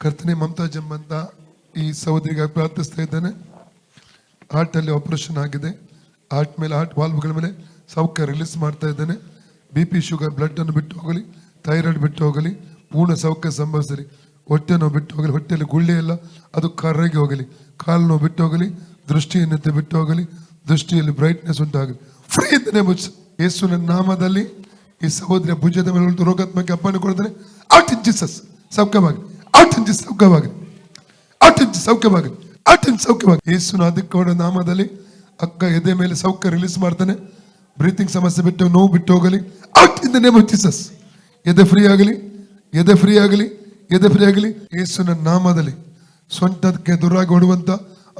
ಕರ್ತನೆ ಮಮತಾಜ್ ಎಂಬಂತ ಈ ಸಹೋದರಿಗೆ ಪ್ರಾರ್ಥಿಸ್ತಾ ಇದ್ದೇನೆ. ಹಾರ್ಟ್ ಅಲ್ಲಿ ಆಪರೇಷನ್ ಆಗಿದೆ. ಹಾರ್ಟ್ ಮೇಲೆ, ಹಾರ್ಟ್ ವಾಲ್ವ್ಗಳ ಮೇಲೆ ಸೌಖ್ಯ ರಿಲೀಸ್ ಮಾಡ್ತಾ ಇದ್ದೇನೆ. BP, ಶುಗರ್, ಬ್ಲಡ್ ಅನ್ನು ಬಿಟ್ಟು ಹೋಗಲಿ, ಥೈರಾಯ್ಡ್ ಬಿಟ್ಟು ಹೋಗಲಿ, ಪೂರ್ಣ ಸೌಖ್ಯ ಸಂಭವಿಸಲಿ. ಹೊಟ್ಟೆ ನೋವು ಬಿಟ್ಟು ಹೋಗಲಿ, ಹೊಟ್ಟೆಯಲ್ಲಿ ಗುಳ್ಳೆ ಇಲ್ಲ ಅದು ಕರಗಿ ಹೋಗಲಿ. ಕಾಲು ನೋವು ಬಿಟ್ಟು ಹೋಗಲಿ, ದೃಷ್ಟಿಯನ್ನತೆ ಬಿಟ್ಟು ಹೋಗಲಿ, ದೃಷ್ಟಿಯಲ್ಲಿ ಬ್ರೈಟ್ನೆಸ್ ಉಂಟಾಗಲಿ. ಫ್ರೀ ಇದ್ದೇನೆ ಮುಚ್ಚ ಯೇಸುವಿನ ನಾಮದಲ್ಲಿ ಈ ಸಹೋದರಿಯ ಭುಜದ ಮೇಲೆ ರೋಗಾತ್ಮಕ ಅಪ್ಪಣೆ ಕೊಡ್ತೇನೆ. ಔಟ್ ಇನ್ ಜೀಸಸ್, ಸೌಖ್ಯವಾಗಿ. ಔಟ್ ಇನ್ ಜೀಸಸ್, ಸೌಖ್ಯವಾಗಿ. ಔಟ್ ಇನ್ ಸೌಖ್ಯವಾಗಿ. ಔಟ್ ಇನ್ ಸೌಖ್ಯವಾಗಿ. ಯೇಸುವಿನ ಅಧಿಕವಾದ ನಾಮದಲ್ಲಿ ಅಕ್ಕ ಎದೆ ಮೇಲೆ ಸೌಖ್ಯ ರಿಲೀಸ್ ಮಾಡ್ತಾನೆ. ಬ್ರೀತಿಂಗ್ ಸಮಸ್ಯೆ ಬಿಟ್ಟು, ನೋವು ಬಿಟ್ಟು ಹೋಗಲಿ. Out in the name of Jesus. ಎದೆ ಫ್ರೀ ಆಗಲಿ, ಎದೆ ಫ್ರೀ ಆಗಲಿ, ಎದೆ ಫ್ರೀ ಆಗಲಿ. ಯೇಸುವಿನ ನಾಮದಲ್ಲಿ ಸೊಂಟಕ್ಕೆ ದೂರಾಗಿ ಓಡುವಂತ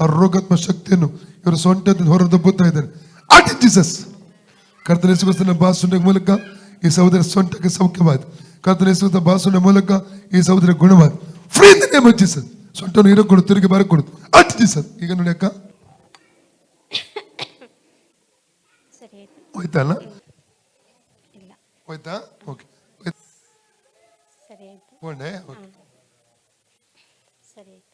ಆ ರೋಗಾತ್ಮ ಶಕ್ತಿಯನ್ನು ಇವರು ಸೊಂಟದಿಂದ ಹೊರದಬ್ಬುತ್ತಾ ಇದ್ದಾರೆ. Out in Jesus. ಕರ್ತನ ಯೇಸುಕ್ರಿಸ್ತನ ಬಾಸುಂಡ ಮೂಲಕ ಈ ಸಹೋದರ ಸೊಂಟಕ್ಕೆ ಸೌಖ್ಯವಾದ. ಕರ್ತನ ಯೇಸುಕ್ರಿಸ್ತ ಬಾಸುಂಡ ಮೂಲಕ ಈ ಸಹೋದರ ಗುಣವಾದ. Free in the name of Jesus. ಸೊಂಟವನ್ನು ಇರೋ ಕೊಡು, ತಿರುಗಿ ಬರ ಕೊಡು. Out Jesus. ಈಗ ನೋಡಿ ಅಕ್ಕ, ಹೋಯ್ತಾ ಅಲ್ಲ? ಹೋಯ್ತಾ? ಓಕೆ. ಸರಿ ಆಯ್ತು. ಹೋಂಡೆ? ಓಕೆ. ಸರಿ ಆಯ್ತು.